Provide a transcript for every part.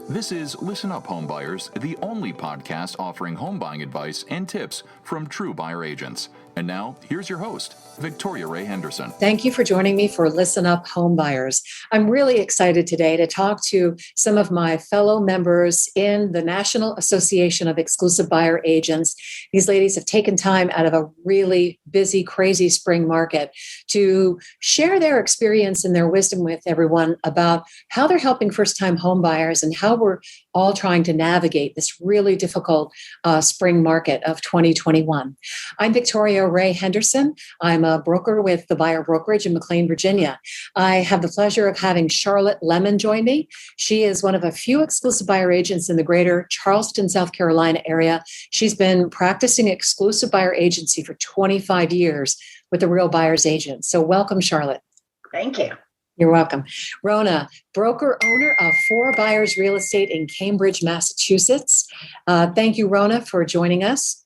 This is Listen Up Home Buyers, the only podcast offering home buying advice and tips from true buyer agents. And now, here's your host, Victoria Ray Henderson. Thank you for joining me for Listen Up Home Buyers. I'm really excited today to talk to some of my fellow members in the National Association of Exclusive Buyer Agents. These ladies have taken time out of a really busy, crazy spring market to share their experience and their wisdom with everyone about how they're helping first-time home buyers and how we're all trying to navigate this really difficult spring market of 2021. I'm Victoria Ray Henderson. I'm a broker with the Buyer Brokerage in McLean, Virginia. I have the pleasure of having Charlotte Lemon join me. She is one of a few exclusive buyer agents in the greater Charleston, South Carolina area. She's been practicing exclusive buyer agency for 25 years with the Real Buyers Agent. So welcome, Charlotte. Thank you. You're welcome. Rona, broker owner of Four Buyers Real Estate in Cambridge, Massachusetts. Thank you, Rona, for joining us.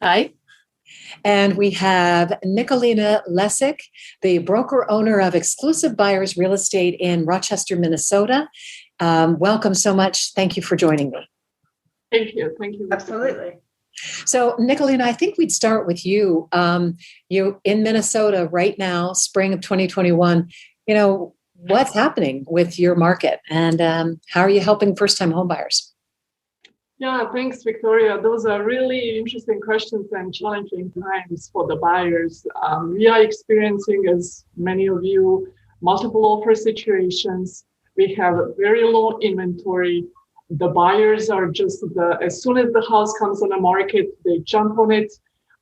Hi. And we have Nicolina Lesick, the broker owner of Exclusive Buyers Real Estate in Rochester, Minnesota. Welcome so much. Thank you for joining me. Thank you. Thank you. Absolutely. So, Nicolina, I think we'd start with you. You in Minnesota right now, spring of 2021. What's happening with your market, and how are you helping first-time homebuyers? Yeah, thanks, Victoria. Those are really interesting questions and challenging times for the buyers. We are experiencing, as many of you, multiple offer situations. We have a very low inventory. The buyers are just, as soon as the house comes on the market, they jump on it.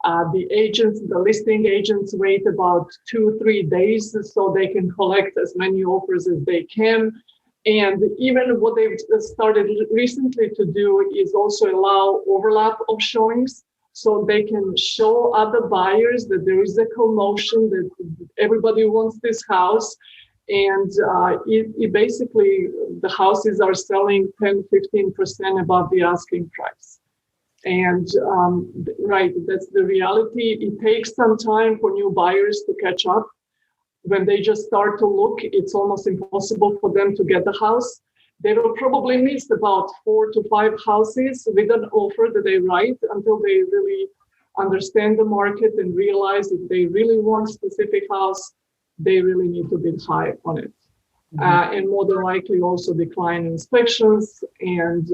The listing agents wait about 2-3 days so they can collect as many offers as they can. And even what they've started recently to do is also allow overlap of showings so they can show other buyers that there is a commotion, that everybody wants this house. And it basically, the houses are selling 10-15% above the asking price. And right, that's the reality. It takes some time for new buyers to catch up. When they just start to look, it's almost impossible for them to get the house. They will probably miss about 4 to 5 houses with an offer that they write until they really understand the market and realize if they really want a specific house, they really need to bid high on it. And more than likely also decline inspections and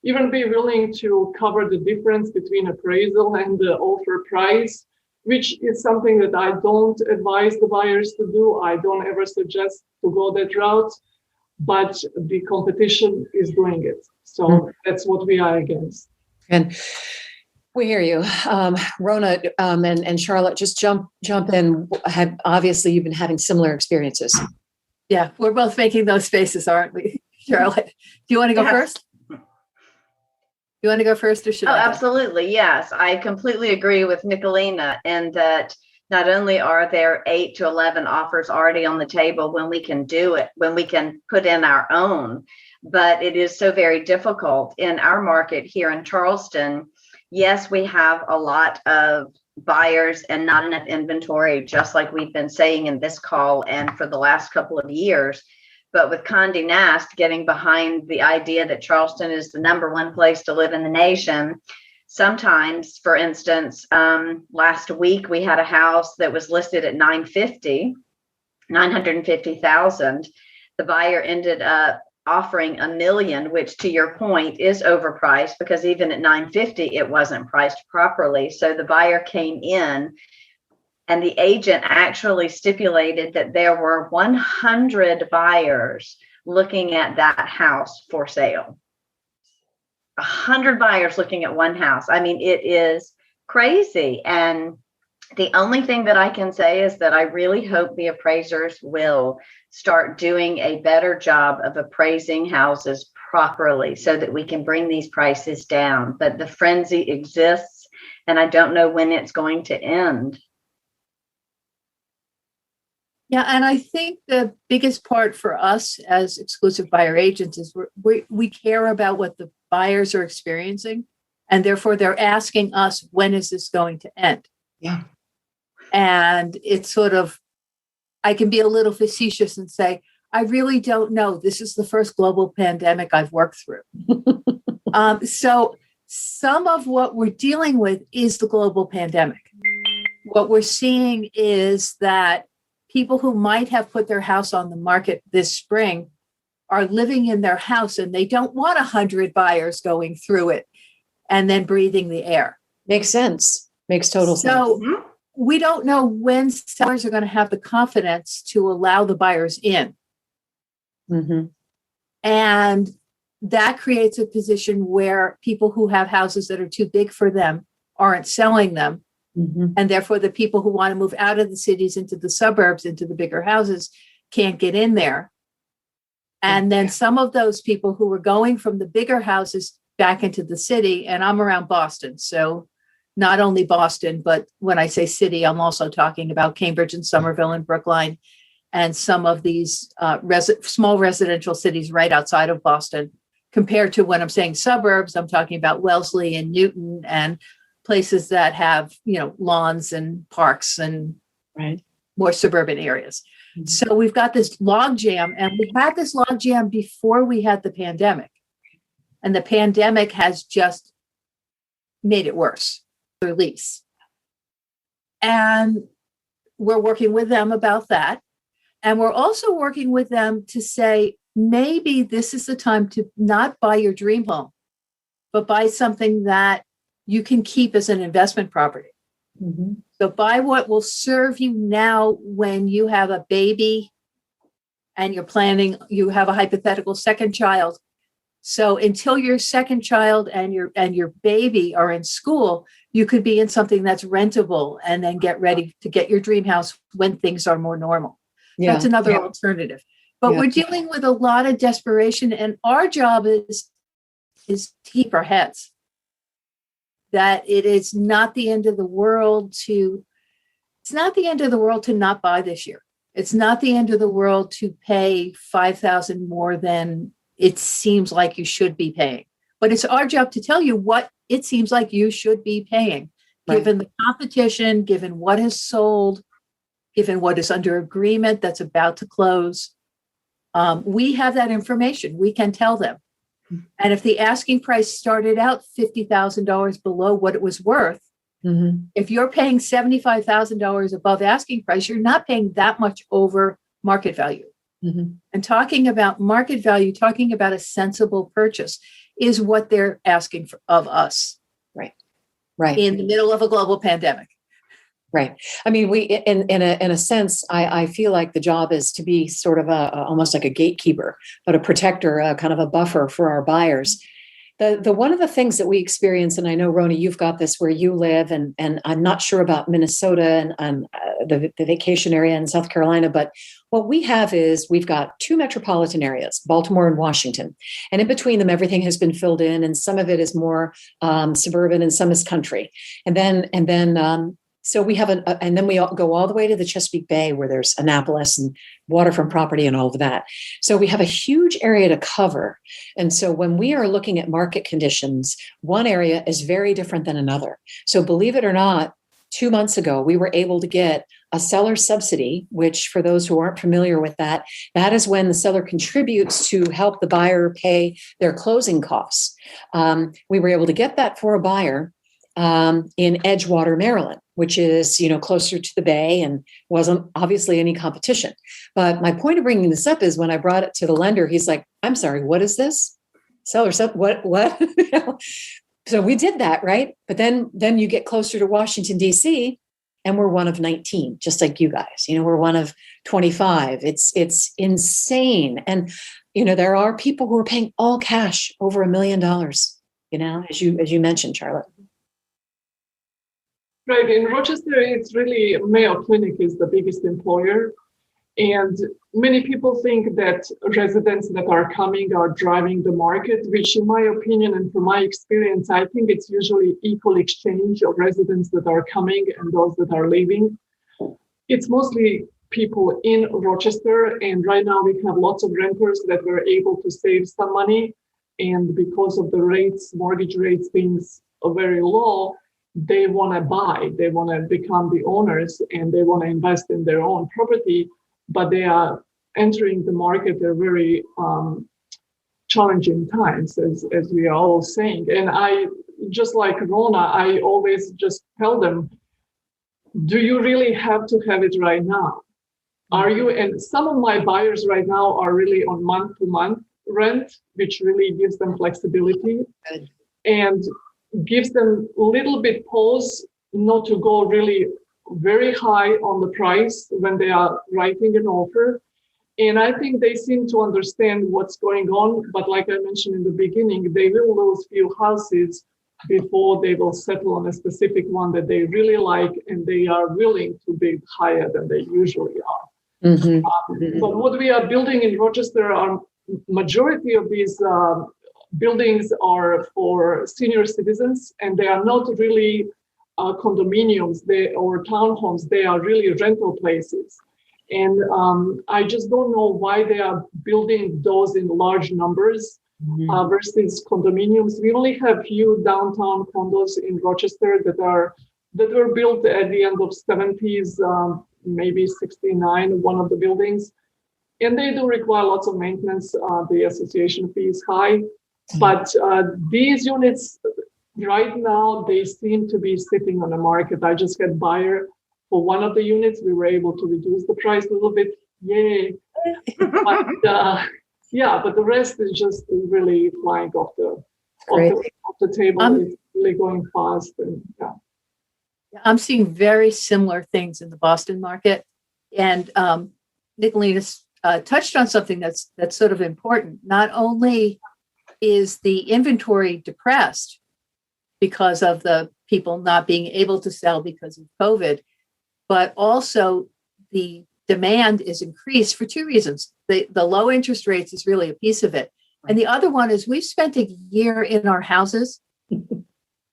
even be willing to cover the difference between appraisal and the offer price, which is something that I don't advise the buyers to do. I don't ever suggest to go that route, but the competition is doing it. So that's what we are against. And we hear you. Rona and Charlotte, just jump in. Obviously, you've been having similar experiences. Yeah, we're both making those faces, aren't we, Charlotte? Do you want to go first? You want to go first, or should I? Absolutely. Yes. I completely agree with Nicolina in that not only are there 8 to 11 offers already on the table when we can do it, when we can put in our own, but it is so very difficult in our market here in Charleston. Yes, we have a lot of buyers and not enough inventory, just like we've been saying in this call and for the last couple of years. But with Condé Nast getting behind the idea that Charleston is the number one place to live in the nation, sometimes, for instance, last week we had a house that was listed at $950,000. The buyer ended up offering $1 million, which to your point is overpriced because even at $950,000 it wasn't priced properly. So the buyer came in. And the agent actually stipulated that there were 100 buyers looking at that house for sale. 100 buyers looking at one house. I mean, it is crazy. And the only thing that I can say is that I really hope the appraisers will start doing a better job of appraising houses properly so that we can bring these prices down. But the frenzy exists, and I don't know when it's going to end. Yeah, and I think the biggest part for us as exclusive buyer agents is we care about what the buyers are experiencing, and therefore they're asking us, when is this going to end? Yeah. And it's sort of, I can be a little facetious and say, I really don't know. This is the first global pandemic I've worked through. So some of what we're dealing with is the global pandemic. What we're seeing is that people who might have put their house on the market this spring are living in their house and they don't want 100 buyers going through it and then breathing the air. Makes sense. Makes total sense. So we don't know when sellers are going to have the confidence to allow the buyers in. Mm-hmm. And that creates a position where people who have houses that are too big for them aren't selling them. Mm-hmm. And therefore, the people who want to move out of the cities into the suburbs, into the bigger houses, can't get in there. And then some of those people who were going from the bigger houses back into the city, and I'm around Boston. So not only Boston, but when I say city, I'm also talking about Cambridge and Somerville and Brookline and some of these small residential cities right outside of Boston. Compared to when I'm saying suburbs, I'm talking about Wellesley and Newton and places that have, lawns and parks and more suburban areas. Mm-hmm. So we've got this log jam, and we had this log jam before we had the pandemic. And the pandemic has just made it worse, or lease. And we're working with them about that. And we're also working with them to say, maybe this is the time to not buy your dream home, but buy something that you can keep as an investment property. Mm-hmm. So buy what will serve you now when you have a baby and you have a hypothetical second child. So until your second child and your baby are in school, you could be in something that's rentable and then get ready to get your dream house when things are more normal. Yeah. That's another alternative. But we're dealing with a lot of desperation, and our job is to keep our heads. That it is not the end of the world to not buy this year. It's not the end of the world to pay $5,000 more than it seems like you should be paying. But it's our job to tell you what it seems like you should be paying, given the competition, given what has sold, given what is under agreement that's about to close. We have that information. We can tell them. And if the asking price started out $50,000 below what it was worth, mm-hmm. if you're paying $75,000 above asking price, you're not paying that much over market value. Mm-hmm. And talking about market value, talking about a sensible purchase is what they're asking of us. Right. In the middle of a global pandemic. Right. I mean, we, in a sense, I feel like the job is to be sort of almost like a gatekeeper, but a protector, kind of a buffer for our buyers. The one of the things that we experience, and I know, Roni, you've got this where you live, and I'm not sure about Minnesota and the vacation area in South Carolina, but what we have is we've got two metropolitan areas, Baltimore and Washington. And in between them, everything has been filled in, and some of it is more suburban and some is country. And then so we have and then we go all the way to the Chesapeake Bay, where there's Annapolis and waterfront property and all of that. So we have a huge area to cover. And so when we are looking at market conditions, one area is very different than another. So believe it or not, 2 months ago, we were able to get a seller subsidy, which for those who aren't familiar with that is when the seller contributes to help the buyer pay their closing costs. We were able to get that for a buyer in Edgewater, Maryland, which is, closer to the Bay and wasn't obviously any competition. But my point of bringing this up is when I brought it to the lender, he's like, I'm sorry, what is this? Seller, what? So we did that, right? But then you get closer to Washington, D.C., and we're one of 19, just like you guys. We're one of 25. It's insane. And, there are people who are paying all cash over $1 million, as you mentioned, Charlotte. Right. In Rochester, it's really Mayo Clinic is the biggest employer. And many people think that residents that are coming are driving the market, which in my opinion and from my experience, I think it's usually equal exchange of residents that are coming and those that are leaving. It's mostly people in Rochester. And right now we have lots of renters that were able to save some money. And because of the rates, mortgage rates being very low, they want to buy, they want to become the owners, and they want to invest in their own property, but they are entering the market at very challenging times, as we are all saying. And I, just like Rona, I always just tell them, do you really have to have it right now? Are you? And some of my buyers right now are really on month-to-month rent, which really gives them flexibility and gives them a little bit pause not to go really very high on the price when they are writing an offer. And I think they seem to understand what's going on. But like I mentioned in the beginning, they will lose few houses before they will settle on a specific one that they really like and they are willing to bid higher than they usually are. But what we are building in Rochester, are majority of these buildings are for senior citizens, and they are not really condominiums or townhomes. They are really rental places. And I just don't know why they are building those in large numbers versus condominiums. We only have few downtown condos in Rochester that were built at the end of 70s, maybe 69, one of the buildings. And they do require lots of maintenance. The association fee is high. But these units right now, they seem to be sitting on the market. I just got buyer for one of the units. We were able to reduce the price a little bit. Yay. But but the rest is just really flying off the table. It's really going fast. And I'm seeing very similar things in the Boston market. And Nicolina touched on something that's sort of important. Not only is the inventory depressed because of the people not being able to sell because of COVID, but also the demand is increased for two reasons. The low interest rates is really a piece of it. And the other one is we've spent a year in our houses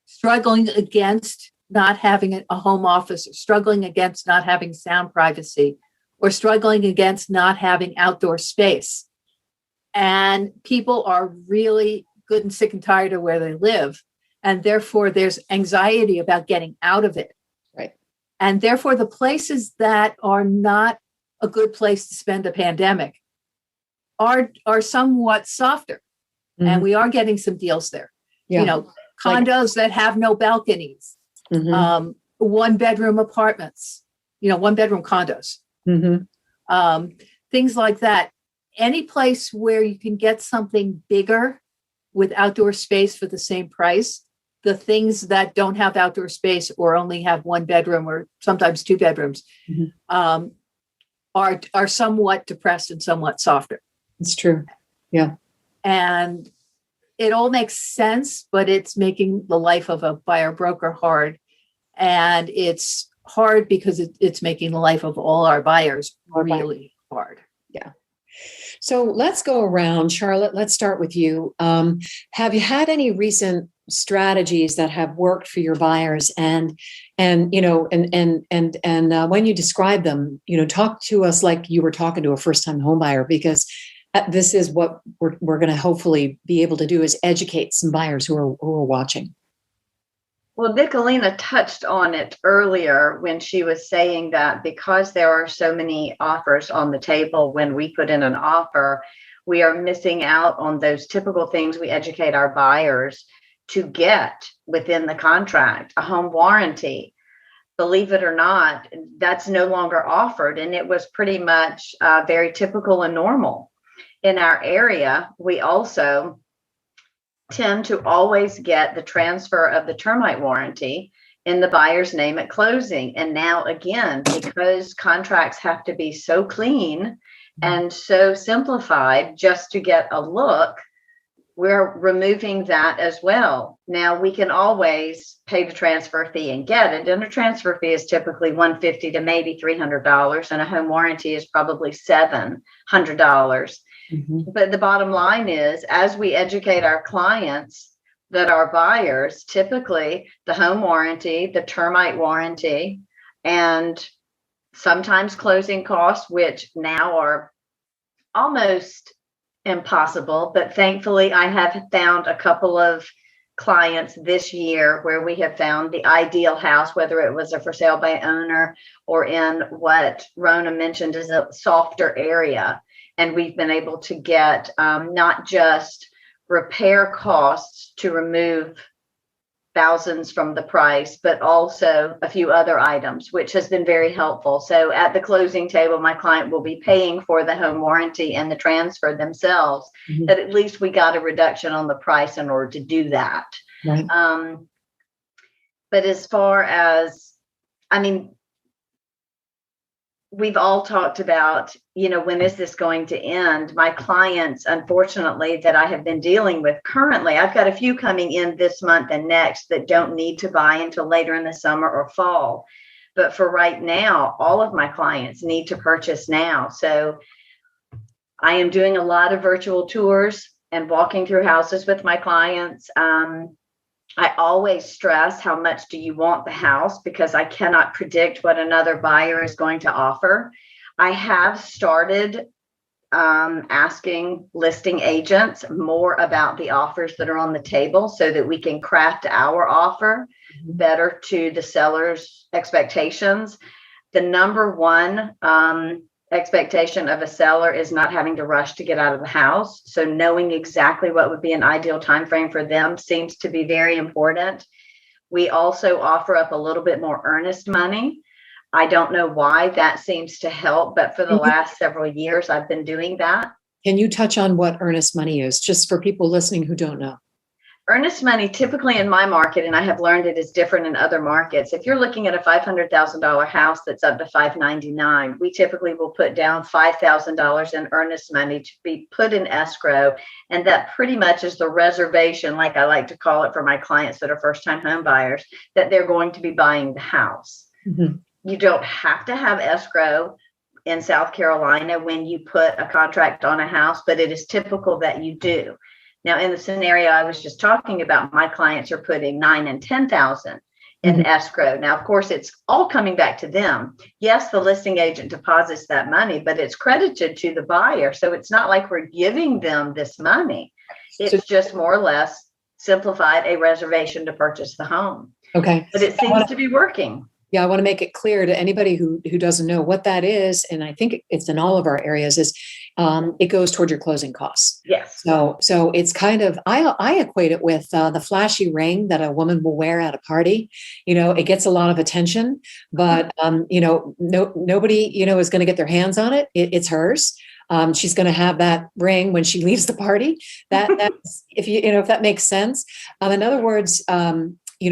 struggling against not having a home office, or struggling against not having sound privacy, or struggling against not having outdoor space. And people are really good and sick and tired of where they live. And therefore, there's anxiety about getting out of it. Right. And therefore, the places that are not a good place to spend a pandemic are somewhat softer. And we are getting some deals there. Yeah. You know, condos that have no balconies, one bedroom apartments, one bedroom condos, things like that. Any place where you can get something bigger with outdoor space for the same price. The things that don't have outdoor space or only have one bedroom or sometimes two bedrooms are somewhat depressed and somewhat softer. It's true. Yeah. And it all makes sense, but it's making the life of a buyer broker hard. And it's hard because it's making the life of all our buyers really hard. Yeah. So let's go around. Charlotte, let's start with you. Have you had any recent strategies that have worked for your buyers? And when you describe them, talk to us like you were talking to a first-time home buyer, because this is what we're going to hopefully be able to do, is educate some buyers who are watching. Well, Nicolina touched on it earlier when she was saying that because there are so many offers on the table when we put in an offer, we are missing out on those typical things we educate our buyers to get within the contract. A home warranty, believe it or not, that's no longer offered. And it was pretty much very typical and normal. In our area, we also tend to always get the transfer of the termite warranty in the buyer's name at closing. And now again, because contracts have to be so clean and so simplified just to get a look, we're removing that as well. Now we can always pay the transfer fee and get it. And a transfer fee is typically $150 to maybe $300, and a home warranty is probably $700. But the bottom line is, as we educate our clients that are buyers, typically the home warranty, the termite warranty, and sometimes closing costs, which now are almost impossible. But thankfully, I have found a couple of clients this year where we have found the ideal house, whether it was a for sale by owner or in what Rona mentioned is a softer area. And we've been able to get not just repair costs to remove thousands from the price, but also a few other items, which has been very helpful. So at the closing table, my client will be paying for the home warranty and the transfer themselves, but at least we got a reduction on the price in order to do that. Right. But as far as, I mean, we've all talked about, when is this going to end? My clients, unfortunately, that I have been dealing with currently, I've got a few coming in this month and next that don't need to buy until later in the summer or fall. But for right now, all of my clients need to purchase now. So I am doing a lot of virtual tours and walking through houses with my clients. I always stress, how much do you want the house? Because I cannot predict what another buyer is going to offer. I have started asking listing agents more about the offers that are on the table so that we can craft our offer better to the seller's expectations. The number one expectation of a seller is not having to rush to get out of the house. So knowing exactly what would be an ideal time frame for them seems to be very important. We also offer up a little bit more earnest money. I don't know why that seems to help, but for the last several years, I've been doing that. Can you touch on what earnest money is, just for people listening who don't know? Earnest money, typically in my market, and I have learned it is different in other markets. If you're looking at a $500,000 house that's up to $599,000, we typically will put down $5,000 in earnest money to be put in escrow. And that pretty much is the reservation, like I like to call it for my clients that are first-time home buyers, that they're going to be buying the house. Mm-hmm. You don't have to have escrow in South Carolina when you put a contract on a house, but it is typical that you do. Now, in the scenario I was just talking about, my clients are putting $9,000 and $10,000 in escrow. Now, of course, it's all coming back to them. Yes, the listing agent deposits that money, but it's credited to the buyer. So it's not like we're giving them this money. It's just more or less simplified a reservation to purchase the home. Okay. But it seems to be working. Yeah, I want to make it clear to anybody who doesn't know what that is, and I think it's in all of our areas, is it goes toward your closing costs. Yes. So it's kind of, I equate it with the flashy ring that a woman will wear at a party. It gets a lot of attention, but nobody is going to get their hands on it. It's hers. She's going to have that ring when she leaves the party. That's if that makes sense. In other words,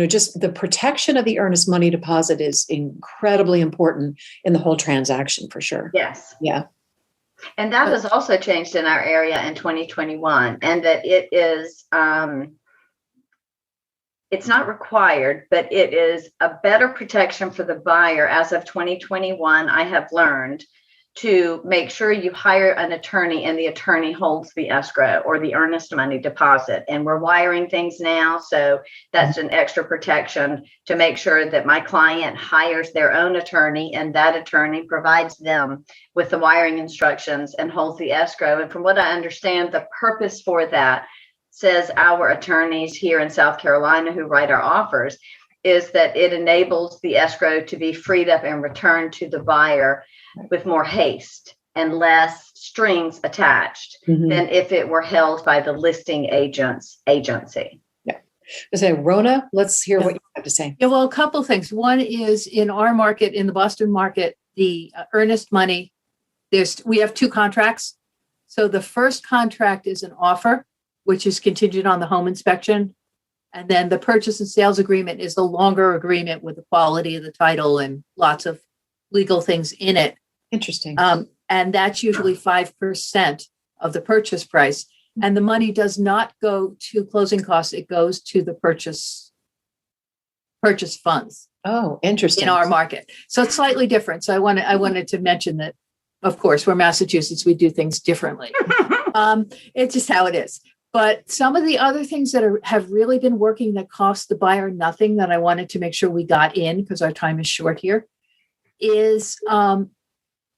just the protection of the earnest money deposit is incredibly important in the whole transaction, for sure. Yes. Yeah. And that has also changed in our area in 2021, and that it is, it's not required, but it is a better protection for the buyer. As of 2021, I have learned to make sure you hire an attorney and the attorney holds the escrow or the earnest money deposit. And we're wiring things now. So that's an extra protection to make sure that my client hires their own attorney and that attorney provides them with the wiring instructions and holds the escrow. And from what I understand, the purpose for that, says our attorneys here in South Carolina who write our offers, is that it enables the escrow to be freed up and returned to the buyer with more haste and less strings attached than if it were held by the listing agent's agency. Yeah. So Rona, let's hear what you have to say. Yeah, well, a couple of things. One is in our market, in the Boston market, the earnest money, we have two contracts. So the first contract is an offer, which is contingent on the home inspection. And then the purchase and sales agreement is the longer agreement with the quality of the title and lots of legal things in it. Interesting. And that's usually 5% of the purchase price. And the money does not go to closing costs. It goes to the purchase funds. Oh, interesting. In our market. So it's slightly different. So I wanted to mention that, of course, we're Massachusetts, we do things differently. It's just how it is. But some of the other things that have really been working that cost the buyer nothing that I wanted to make sure we got in, because our time is short here, is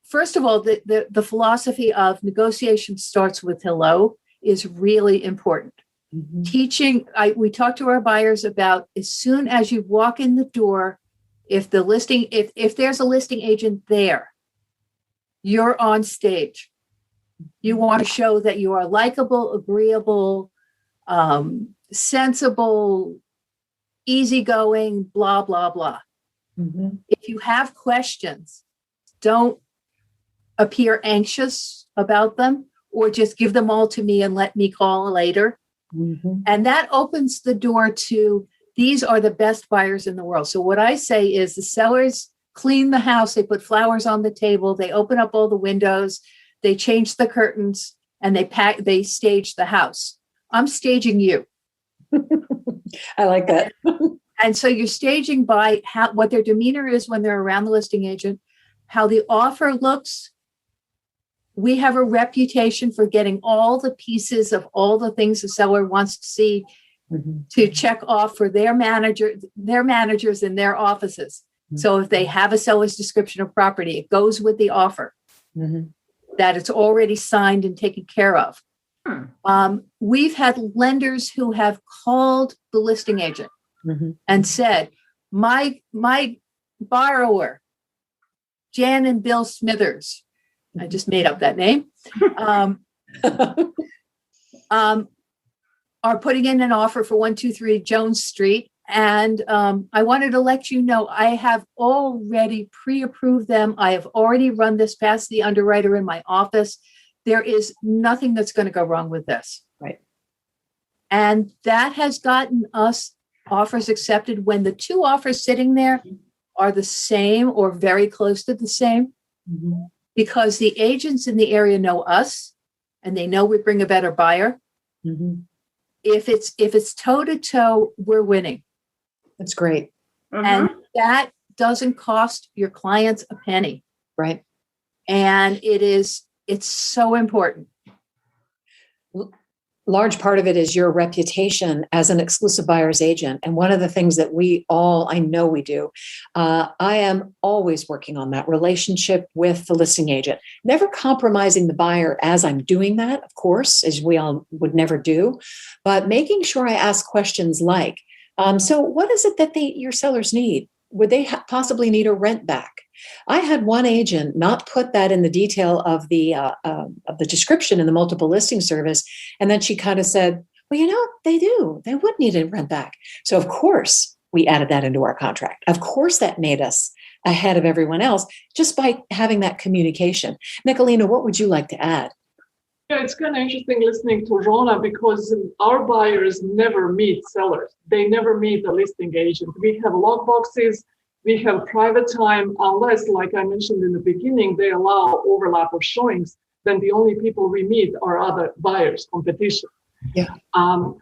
first of all, the philosophy of negotiation starts with hello is really important. Mm-hmm. Teaching, we talk to our buyers about as soon as you walk in the door, if there's a listing agent there, you're on stage. You want to show that you are likable, agreeable, sensible, easygoing, blah, blah, blah. Mhm. If you have questions, don't appear anxious about them or just give them all to me and let me call later. Mhm. And that opens the door to these are the best buyers in the world. So what I say is the sellers clean the house, they put flowers on the table, they open up all the windows, they change the curtains, and they stage the house. I'm staging you. I like that. And so you're staging by what their demeanor is when they're around the listing agent, how the offer looks. We have a reputation for getting all the pieces of all the things the seller wants to see Mhm. to check off for their managers in their offices. So if they have a seller's description of property, it goes with the offer, Mhm. that it's already signed and taken care of. We've had lenders who have called the listing agent Mhm. and said, my borrower, Jan and Bill Smithers, I just made up that name, are putting in an offer for 123 Jones Street. And I wanted to let you know, I have already pre-approved them. I have already run this past the underwriter in my office. There is nothing that's going to go wrong with this. Right. And that has gotten us offers accepted when the two offers sitting there are the same or very close to the same, Mhm. because the agents in the area know us and they know we bring a better buyer. Mhm. If it's toe to toe, we're winning. That's great. And that doesn't cost your clients a penny. Right. And it's so important. Large part of it is your reputation as an exclusive buyer's agent. And one of the things that I know we do, I am always working on that relationship with the listing agent, never compromising the buyer as I'm doing that, of course, as we all would never do, but making sure I ask questions like, so what is it that your sellers need? Would they possibly need a rent back? I had one agent not put that in the detail of the description in the multiple listing service, and then she kind of said, "Well, they do. They would need a rent back." So of course we added that into our contract. Of course that made us ahead of everyone else just by having that communication. Nicolina, what would you like to add? Yeah, it's kind of interesting listening to Rona because our buyers never meet sellers. They never meet the listing agent. We have log boxes. We have private time, unless, like I mentioned in the beginning, they allow overlap of showings. Then the only people we meet are other buyers, competition. Yeah.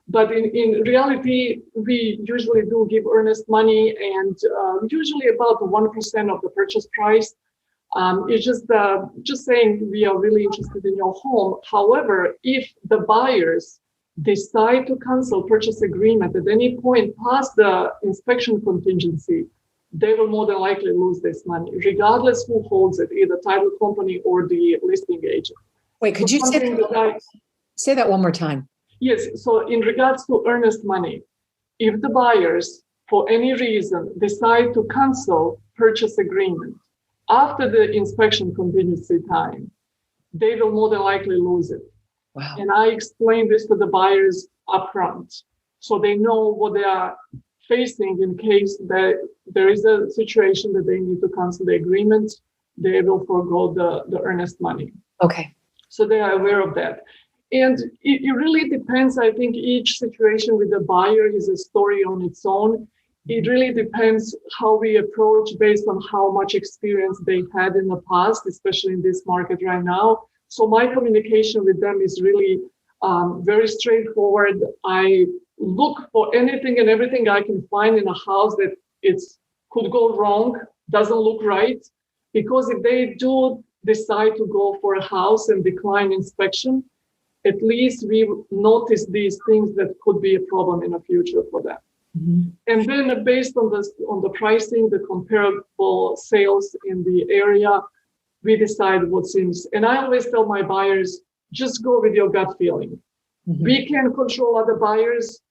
But in reality, we usually do give earnest money, and usually about 1% of the purchase price. It's just saying we are really interested in your home. However, if the buyers decide to cancel purchase agreement at any point past the inspection contingency, they will more than likely lose this money, regardless who holds it, either title company or the listing agent. Wait, could So you say that one more time? Yes. So in regards to earnest money, if the buyers, for any reason, decide to cancel purchase agreement after the inspection contingency time, they will more than likely lose it. Wow. And I explain this to the buyers upfront, so they know what they are facing in case that there is a situation that they need to cancel the agreement. They will forego the earnest money. Okay. So they are aware of that. And it really depends. I think each situation with the buyer is a story on its own. It really depends how we approach based on how much experience they had in the past, especially in this market right now. So my communication with them is really very straightforward. I look for anything and everything I can find in a house that could go wrong, doesn't look right. Because if they do decide to go for a house and decline inspection, at least we notice these things that could be a problem in the future for them. Mm-hmm. And then based on the pricing, the comparable sales in the area, we decide what seems. And I always tell my buyers, just go with your gut feeling. Mm-hmm. We can control other buyers,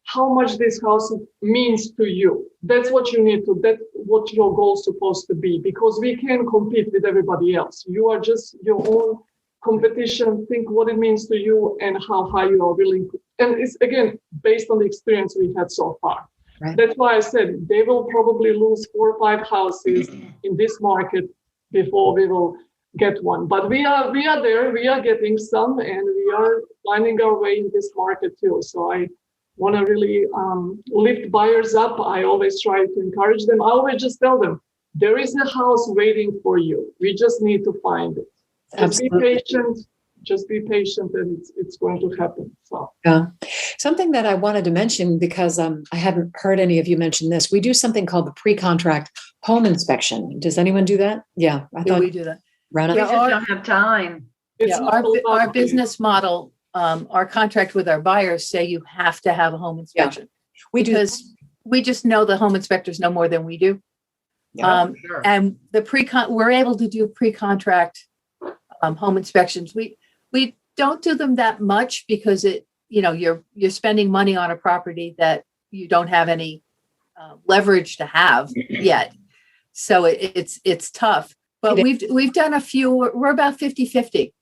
how much this house means to you. That's what you need to, that's what your goal is supposed to be, because we can compete with everybody else. You are just your own competition, think what it means to you and how high you are willing to. And it's, again, based on the experience we had so far. Right. That's why I said they will probably lose 4 or 5 houses in this market before we will get one. But we are there, we are getting some, and we are finding our way in this market too. So I want to really lift buyers up. I always try to encourage them. I always just tell them, there is a house waiting for you. We just need to find it. Just be patient, and it's going to happen. So yeah, something that I wanted to mention, because I hadn't heard any of you mention this. We do something called the pre-contract home inspection. Does anyone do that? Yeah, I thought we do that. Rana? We just don't have time. Our business model, our contract with our buyers say you have to have a home inspection. We do, because we just know the home inspectors know more than we do. Yeah, sure. And we're able to do pre-contract home inspections. We don't do them that much because you're spending money on a property that you don't have any leverage to have yet. So it's tough. But we've done a few. We're about 50-50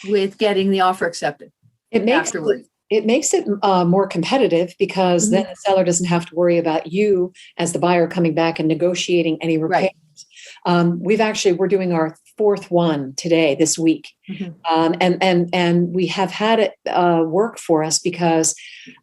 with getting the offer accepted. It makes it more competitive, because then the seller doesn't have to worry about you as the buyer coming back and negotiating any repairs. Right. We're doing our 4th one this week. And we have had it work for us, because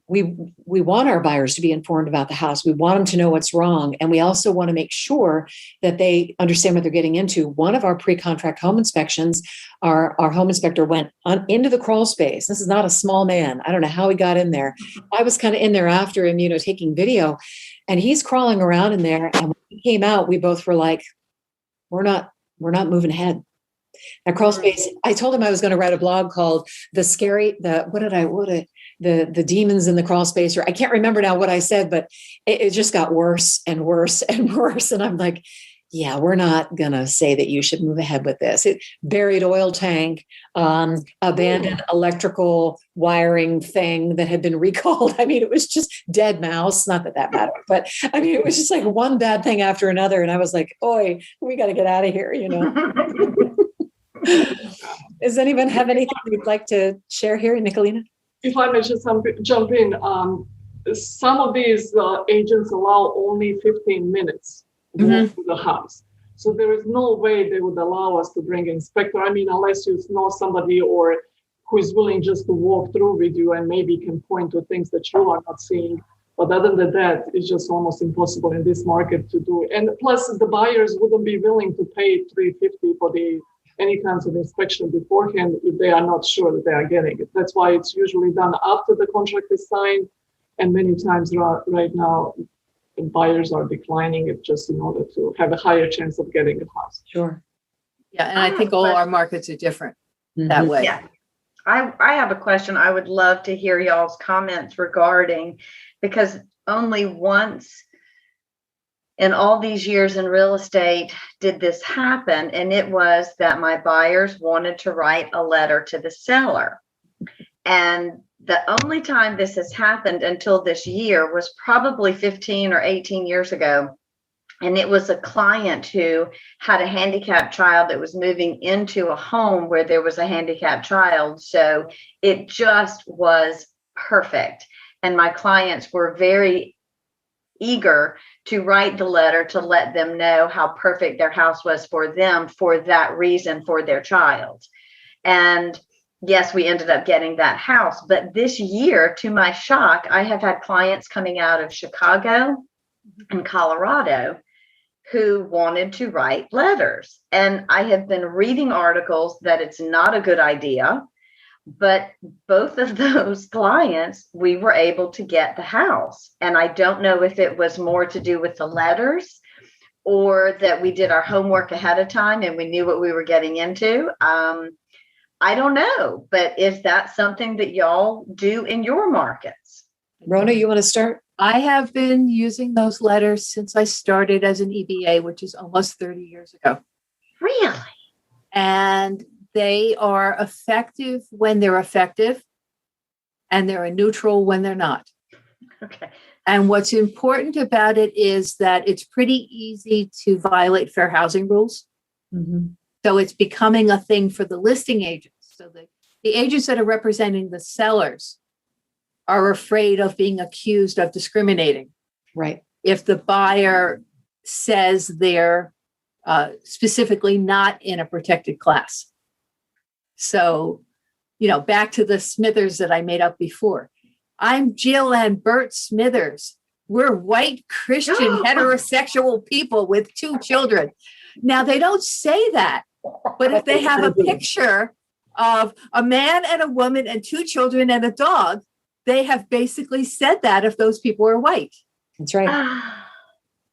we want our buyers to be informed about the house. We want them to know what's wrong. And we also want to make sure that they understand what they're getting into. One of our pre-contract home inspections, our home inspector went into the crawl space. This is not a small man. I don't know how he got in there. I was kind of in there after him, taking video, and he's crawling around in there. And when he came out, we both were like, we're not moving ahead. That crawl space, I told him I was going to write a blog called the demons in the crawl space, or I can't remember now what I said, but it just got worse and worse and worse. And I'm like, yeah, we're not going to say that you should move ahead with this. Buried oil tank, abandoned electrical wiring thing that had been recalled. I mean, it was just dead mouse. Not that mattered, but I mean, it was just like one bad thing after another. And I was like, oi, we got to get out of here, Does anyone have anything you'd like to share here, Nicolina? If I may just jump in, some of these agents allow only 15 minutes to walk to the house. So there is no way they would allow us to bring an inspector. I mean, unless you know somebody or who is willing just to walk through with you and maybe can point to things that you are not seeing. But other than that, it's just almost impossible in this market to do. And plus, the buyers wouldn't be willing to pay $350 for any kinds of inspection beforehand if they are not sure that they are getting it. That's why it's usually done after the contract is signed. And many times right now, buyers are declining it just in order to have a higher chance of getting a house. Sure. Yeah, and I think all our markets are different that way. Yeah. I have a question I would love to hear y'all's comments regarding, because only once in all these years in real estate did this happen, and it was that my buyers wanted to write a letter to the seller. And the only time this has happened until this year was probably 15 or 18 years ago. And it was a client who had a handicapped child that was moving into a home where there was a handicapped child. So it just was perfect. And my clients were very eager to write the letter to let them know how perfect their house was for them for that reason, for their child. And yes, we ended up getting that house. But this year, to my shock, I have had clients coming out of Chicago and Colorado who wanted to write letters. And I have been reading articles that it's not a good idea. But both of those clients, we were able to get the house. And I don't know if it was more to do with the letters or that we did our homework ahead of time and we knew what we were getting into. I don't know, but is that something that y'all do in your markets? Rona, you want to start? I have been using those letters since I started as an EBA, which is almost 30 years ago. Really? And they are effective when they're effective, and they're a neutral when they're not. Okay. And what's important about it is that it's pretty easy to violate fair housing rules. Mm-hmm. So it's becoming a thing for the listing agents So the agents that are representing the sellers are afraid of being accused of discriminating. Right. If the buyer says they're specifically not in a protected class. So, back to the Smithers that I made up before. I'm Jill and Bert Smithers. We're white Christian heterosexual people with 2 children. Now, they don't say that, but if they have a picture of a man and a woman and 2 children and a dog, they have basically said that if those people are white. That's right.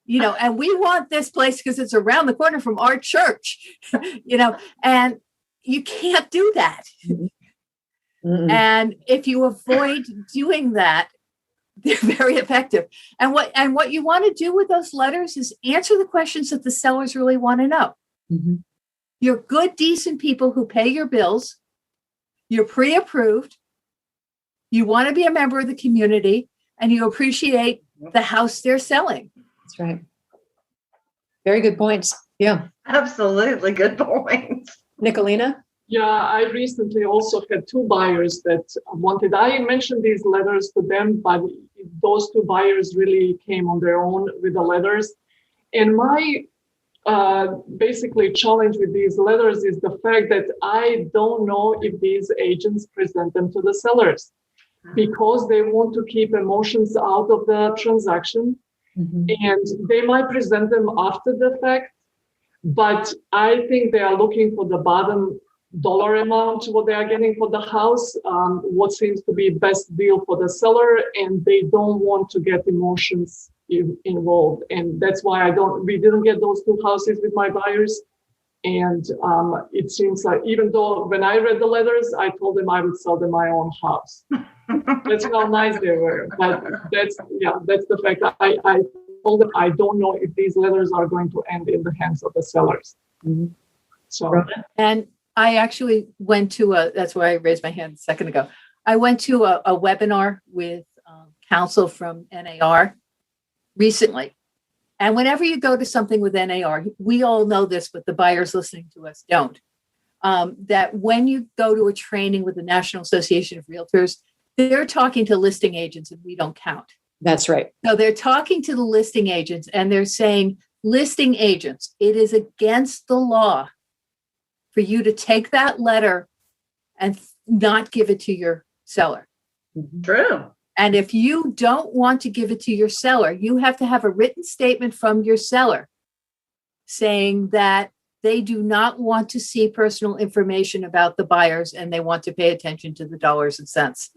And we want this place because it's around the corner from our church, and you can't do that. Mm-mm. And if you avoid doing that, they're very effective. And what you want to do with those letters is answer the questions that the sellers really want to know. Mm-hmm. You're good, decent people who pay your bills. You're pre-approved. You want to be a member of the community, and you appreciate the house they're selling. That's right. Very good points. Yeah. Absolutely good points. Nicolina? Yeah, I recently also had 2 buyers that wanted, I mentioned these letters to them, but those 2 buyers really came on their own with the letters. And my basically challenge with these letters is the fact that I don't know if these agents present them to the sellers because they want to keep emotions out of the transaction. Mm-hmm. And they might present them after the fact, but I think they are looking for the bottom dollar amount, what they are getting for the house, what seems to be best deal for the seller, and they don't want to get emotions involved. And that's why we didn't get those 2 houses with my buyers. And it seems like, even though when I read the letters, I told them I would sell them my own house. That's how nice they were. But that's the fact. I told them I don't know if these letters are going to end in the hands of the sellers. Mm-hmm. So, and I actually went to that's why I raised my hand a second ago. I went to a webinar with counsel from NAR recently. And whenever you go to something with NAR, we all know this, but the buyers listening to us don't, that when you go to a training with the National Association of Realtors, they're talking to listing agents and we don't count. That's right. So they're talking to the listing agents and they're saying, listing agents, it is against the law for you to take that letter and not give it to your seller. True. And if you don't want to give it to your seller, you have to have a written statement from your seller saying that they do not want to see personal information about the buyers and they want to pay attention to the dollars and cents.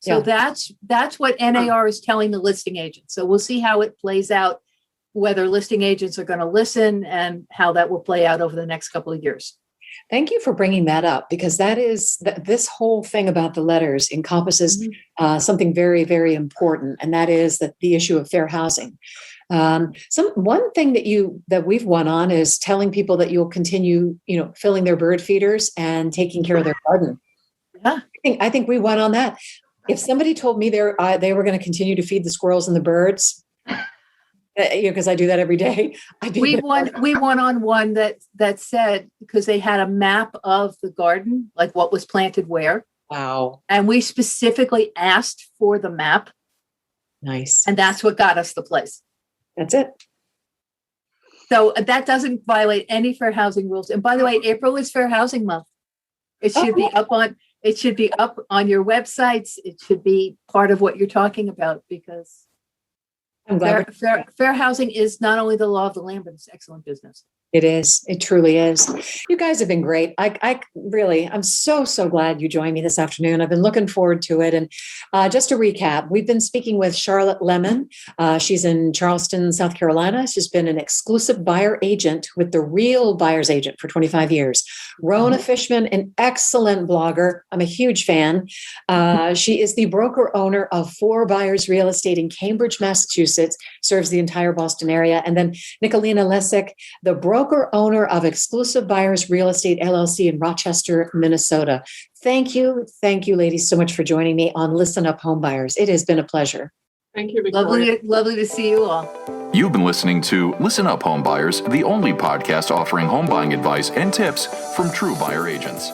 So that's what NAR is telling the listing agents. So we'll see how it plays out, whether listing agents are going to listen and how that will play out over the next couple of years. Thank you for bringing that up, because that is this whole thing about the letters encompasses something very, very important, and that is the issue of fair housing. One thing that we've won on is telling people that you'll continue, filling their bird feeders and taking care of their garden. Yeah, I think we won on that. If somebody told me they were going to continue to feed the squirrels and the birds, because I do that every day. We won on one that said, because they had a map of the garden, like what was planted where. Wow. And we specifically asked for the map. Nice. And that's what got us the place. That's it. So that doesn't violate any fair housing rules. And by the way, April is Fair Housing Month. It should be up on your websites. It should be part of what you're talking about, because I'm glad fair housing is not only the law of the land, but it's excellent business. It is. It truly is. You guys have been great. I'm so glad you joined me this afternoon. I've been looking forward to it. And just to recap, we've been speaking with Charlotte Lemon. She's in Charleston, South Carolina. She's been an exclusive buyer agent with the Real Buyer's Agent for 25 years. Rona Fishman, an excellent blogger. I'm a huge fan. She is the broker owner of 4 Buyers Real Estate in Cambridge, Massachusetts, serves the entire Boston area. And then Nicolina Lesick, the broker owner of Exclusive Buyers Real Estate LLC in Rochester, Minnesota. Thank you, ladies, so much for joining me on Listen Up Home Buyers. It has been a pleasure. Thank you, Victoria. Lovely to see you all. You've been listening to Listen Up Home Buyers, the only podcast offering home buying advice and tips from true buyer agents.